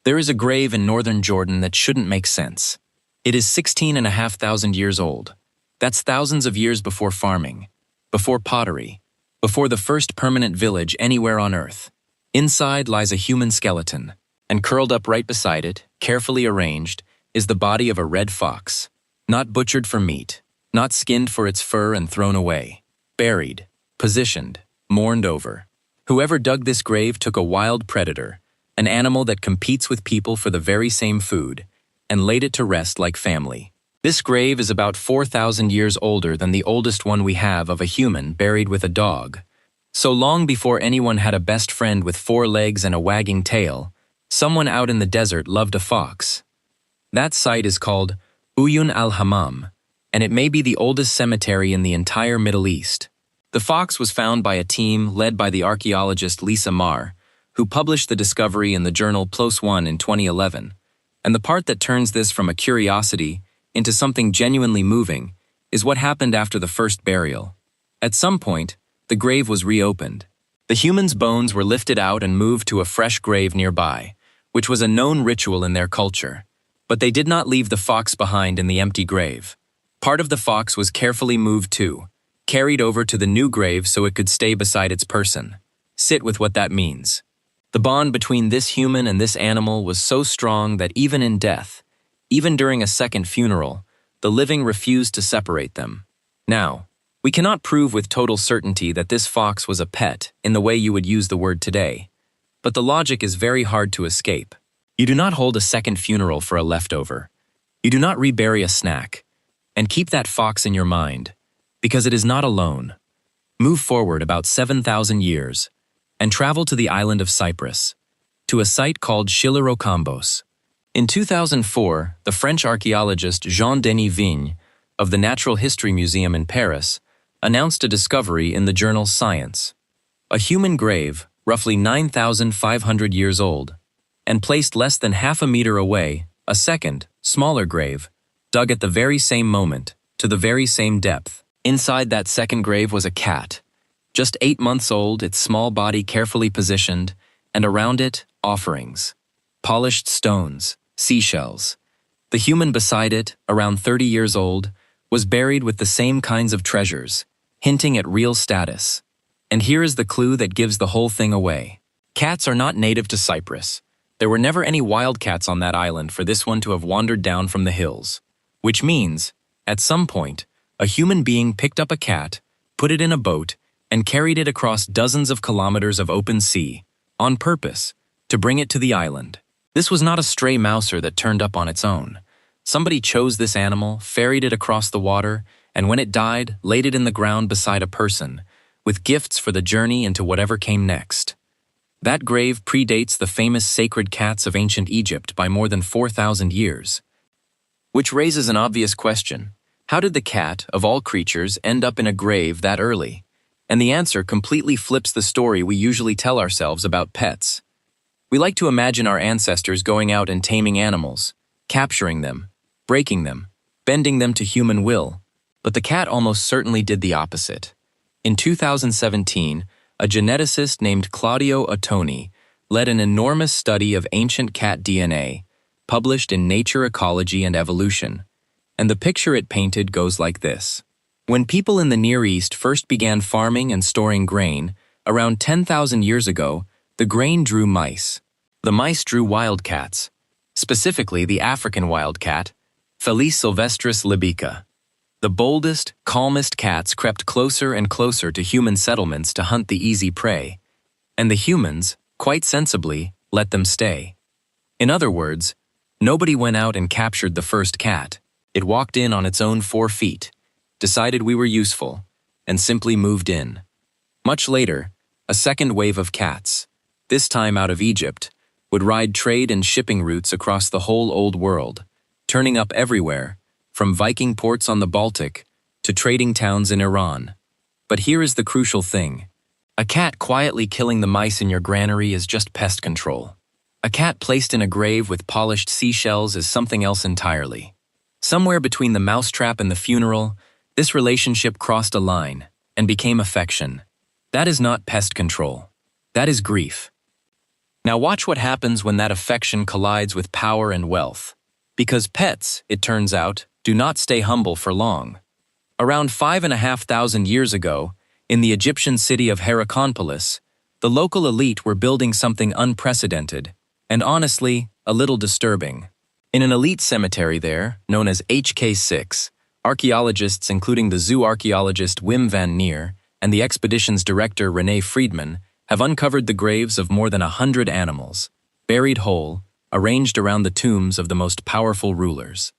There is a grave in northern Jordan that shouldn't make sense. It is 16,500 years old. That's thousands of years before farming, before pottery, before the first permanent village anywhere on Earth. Inside lies a human skeleton, and curled up right beside it, carefully arranged, is the body of a red fox. Not butchered for meat, not skinned for its fur and thrown away. Buried, positioned, mourned over. Whoever dug this grave took a wild predator, an animal that competes with people for the very same food, and laid it to rest like family. This grave is about 4,000 years older than the oldest one we have of a human buried with a dog. So long before anyone had a best friend with 4 legs and a wagging tail, someone out in the desert loved a fox. That site is called Uyun al-Hammam, and it may be the oldest cemetery in the entire Middle East. The fox was found by a team led by the archaeologist Maher, who published the discovery in the journal PLOS One in 2011. And the part that turns this from a curiosity into something genuinely moving is what happened after the first burial. At some point, the grave was reopened. The human's bones were lifted out and moved to a fresh grave nearby, which was a known ritual in their culture. But they did not leave the fox behind in the empty grave. Part of the fox was carefully moved too, carried over to the new grave so it could stay beside its person. Sit with what that means. The bond between this human and this animal was so strong that even in death, even during a second funeral, the living refused to separate them. Now, we cannot prove with total certainty that this fox was a pet in the way you would use the word today, but the logic is very hard to escape. You do not hold a second funeral for a leftover. You do not rebury a snack. And keep that fox in your mind, because it is not alone. Move forward about 7,000 years, and travel to the island of Cyprus, to a site called Hierakonpolis. In 2004, the French archaeologist Jean-Denis Vigne of the Natural History Museum in Paris announced a discovery in the journal Science. A human grave, roughly 9,500 years old, and placed less than half a meter away, a second, smaller grave, dug at the very same moment, to the very same depth. Inside that second grave was a cat. Just 8 months old, its small body carefully positioned, and around it, offerings. Polished stones, seashells. The human beside it, around 30 years old, was buried with the same kinds of treasures, hinting at real status. And here is the clue that gives the whole thing away. Cats are not native to Cyprus. There were never any wild cats on that island for this one to have wandered down from the hills. Which means, at some point, a human being picked up a cat, put it in a boat, and carried it across dozens of kilometers of open sea, on purpose, to bring it to the island. This was not a stray mouser that turned up on its own. Somebody chose this animal, ferried it across the water, and when it died, laid it in the ground beside a person, with gifts for the journey into whatever came next. That grave predates the famous sacred cats of ancient Egypt by more than 4,000 years. Which raises an obvious question. How did the cat, of all creatures, end up in a grave that early? And the answer completely flips the story we usually tell ourselves about pets. We like to imagine our ancestors going out and taming animals, capturing them, breaking them, bending them to human will. But the cat almost certainly did the opposite. In 2017, a geneticist named Claudio Ottoni led an enormous study of ancient cat DNA, published in Nature, Ecology, and Evolution. And the picture it painted goes like this. When people in the Near East first began farming and storing grain, around 10,000 years ago, the grain drew mice. The mice drew wildcats, specifically the African wildcat, Felis sylvestris libica. The boldest, calmest cats crept closer and closer to human settlements to hunt the easy prey, and the humans, quite sensibly, let them stay. In other words, nobody went out and captured the first cat. It walked in on its own 4 feet, decided we were useful, and simply moved in. Much later, a second wave of cats, this time out of Egypt, would ride trade and shipping routes across the whole Old World, turning up everywhere, from Viking ports on the Baltic to trading towns in Iran. But here is the crucial thing. A cat quietly killing the mice in your granary is just pest control. A cat placed in a grave with polished seashells is something else entirely. Somewhere between the mousetrap and the funeral, this relationship crossed a line and became affection. That is not pest control. That is grief. Now watch what happens when that affection collides with power and wealth. Because pets, it turns out, do not stay humble for long. Around 5,500 years ago, in the Egyptian city of Hierakonpolis, the local elite were building something unprecedented, and honestly, a little disturbing. In an elite cemetery there, known as HK6, archaeologists including the Zooarchaeologist Wim van Neer and the expedition's director Renée Friedman have uncovered the graves of more than 100 animals, buried whole, arranged around the tombs of the most powerful rulers.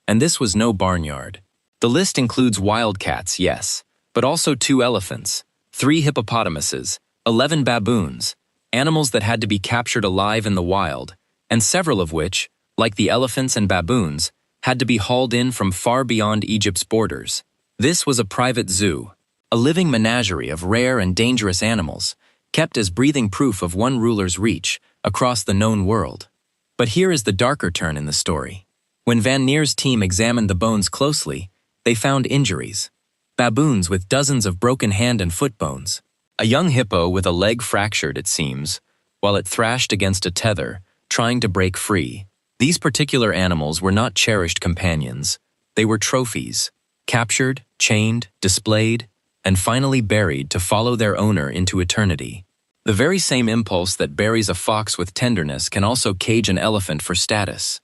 And this was no barnyard. The list includes wildcats, yes, but also 2 elephants, 3 hippopotamuses, 11 baboons, animals that had to be captured alive in the wild, and several of which, like the elephants and baboons, had to be hauled in from far beyond Egypt's borders. This was a private zoo, a living menagerie of rare and dangerous animals, kept as breathing proof of one ruler's reach across the known world. But here is the darker turn in the story. When Van Neer's team examined the bones closely, they found injuries. Baboons with dozens of broken hand and foot bones. A young hippo with a leg fractured, it seems, while it thrashed against a tether, trying to break free. These particular animals were not cherished companions. They were trophies, captured, chained, displayed, and finally buried to follow their owner into eternity. The very same impulse that buries a fox with tenderness can also cage an elephant for status.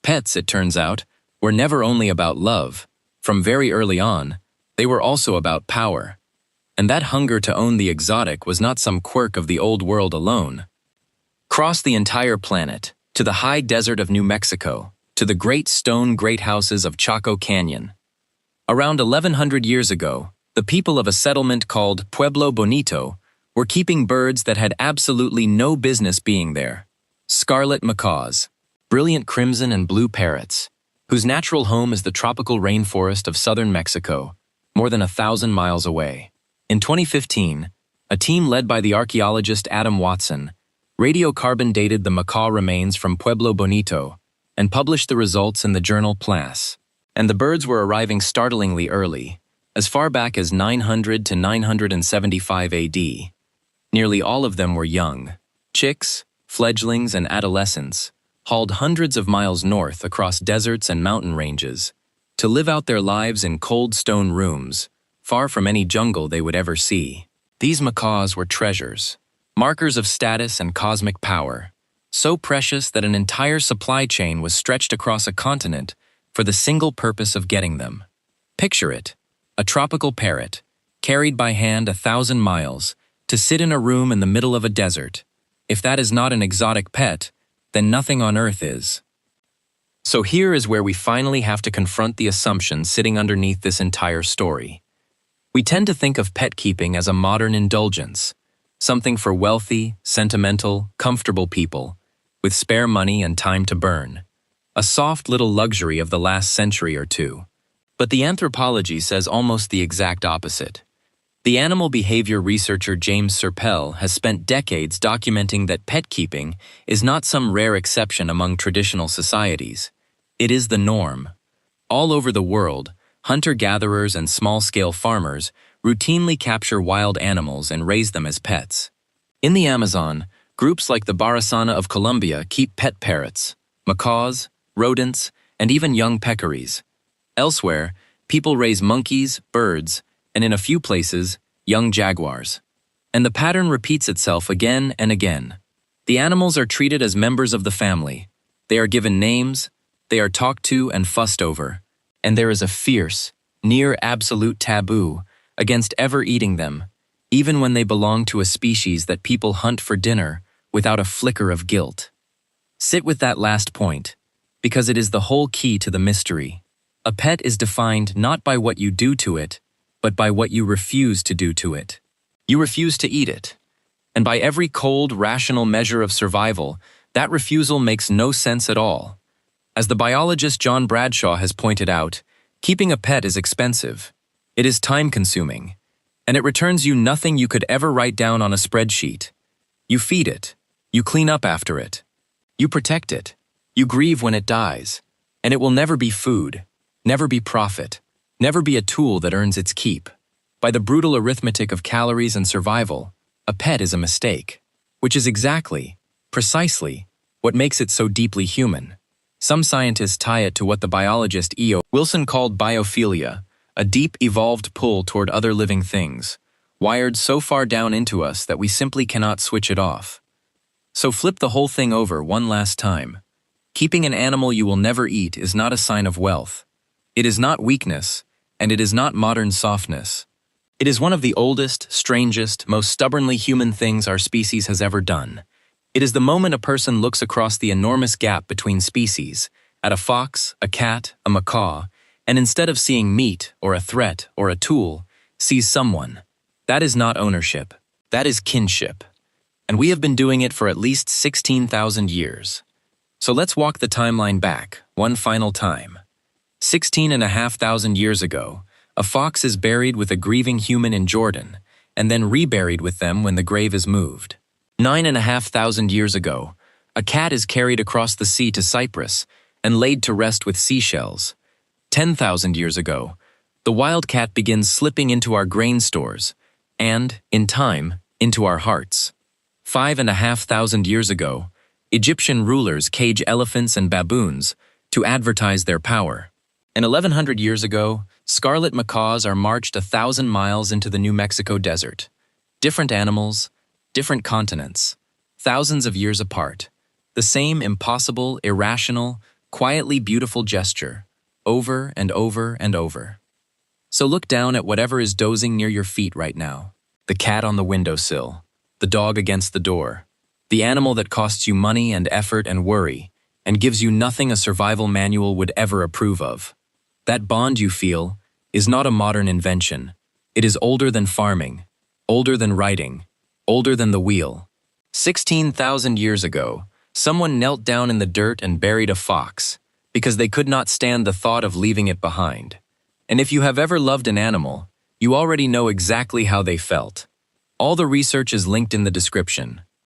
Pets, it turns out, were never only about love. From very early on, they were also about power. And that hunger to own the exotic was not some quirk of the old world alone. Cross the entire planet, to the high desert of New Mexico, to the great stone greathouses of Chaco Canyon. Around 1,100 years ago, the people of a settlement called Pueblo Bonito were keeping birds that had absolutely no business being there. Scarlet macaws, brilliant crimson and blue parrots, whose natural home is the tropical rainforest of southern Mexico, more than 1,000 miles away. In 2015, a team led by the archaeologist Adam Watson radiocarbon-dated the macaw remains from Pueblo Bonito and published the results in the journal PLAS. And the birds were arriving startlingly early, as far back as 900 to 975 AD. Nearly all of them were young, chicks, fledglings, and adolescents, hauled hundreds of miles north across deserts and mountain ranges to live out their lives in cold stone rooms, far from any jungle they would ever see. These macaws were treasures, markers of status and cosmic power, so precious that an entire supply chain was stretched across a continent for the single purpose of getting them. Picture it, a tropical parrot, carried by hand 1,000 miles, to sit in a room in the middle of a desert. If that is not an exotic pet, then nothing on earth is. So here is where we finally have to confront the assumption sitting underneath this entire story. We tend to think of pet keeping as a modern indulgence, something for wealthy, sentimental, comfortable people, with spare money and time to burn. A soft little luxury of the last century or two. But the anthropology says almost the exact opposite. The animal behavior researcher James Serpell has spent decades documenting that pet keeping is not some rare exception among traditional societies. It is the norm. All over the world, hunter-gatherers and small-scale farmers routinely capture wild animals and raise them as pets. In the Amazon, groups like the Barasana of Colombia keep pet parrots, macaws, rodents, and even young peccaries. Elsewhere, people raise monkeys, birds, and in a few places, young jaguars. And the pattern repeats itself again and again. The animals are treated as members of the family. They are given names, they are talked to and fussed over, and there is a fierce, near absolute taboo against ever eating them, even when they belong to a species that people hunt for dinner without a flicker of guilt. Sit with that last point, because it is the whole key to the mystery. A pet is defined not by what you do to it, but by what you refuse to do to it. You refuse to eat it. And by every cold, rational measure of survival, that refusal makes no sense at all. As the biologist John Bradshaw has pointed out, keeping a pet is expensive. It is time-consuming, and it returns you nothing you could ever write down on a spreadsheet. You feed it. You clean up after it. You protect it. You grieve when it dies. And it will never be food, never be profit, never be a tool that earns its keep. By the brutal arithmetic of calories and survival, a pet is a mistake, which is exactly, Precisely what makes it so deeply human. Some scientists tie it to what the biologist E.O. Wilson called biophilia, a deep evolved pull toward other living things, wired so far down into us that we simply cannot switch it off. So flip the whole thing over one last time. Keeping an animal you will never eat is not a sign of wealth. It is not weakness, and it is not modern softness. It is one of the oldest, strangest, most stubbornly human things our species has ever done. It is the moment a person looks across the enormous gap between species, at a fox, a cat, a macaw, and instead of seeing meat, or a threat, or a tool, sees someone. That is not ownership. That is kinship. And we have been doing it for at least 16,000 years. So let's walk the timeline back, one final time. 16,500 years ago, a fox is buried with a grieving human in Jordan, and then reburied with them when the grave is moved. 9,500 years ago, a cat is carried across the sea to Cyprus and laid to rest with seashells. 10,000 years ago, the wild cat begins slipping into our grain stores and, in time, into our hearts. 5,500 years ago, Egyptian rulers cage elephants and baboons to advertise their power. And 1,100 years ago, scarlet macaws are marched 1,000 miles into the New Mexico desert. Different animals, different continents, thousands of years apart. The same impossible, irrational, quietly beautiful gesture, over and over and over. So look down at whatever is dozing near your feet right now. The cat on the windowsill, the dog against the door, the animal that costs you money and effort and worry, and gives you nothing a survival manual would ever approve of. That bond you feel is not a modern invention. It is older than farming, older than writing, older than the wheel. 16,000 years ago, someone knelt down in the dirt and buried a fox because they could not stand the thought of leaving it behind. And if you have ever loved an animal, you already know exactly how they felt. All the research is linked in the description.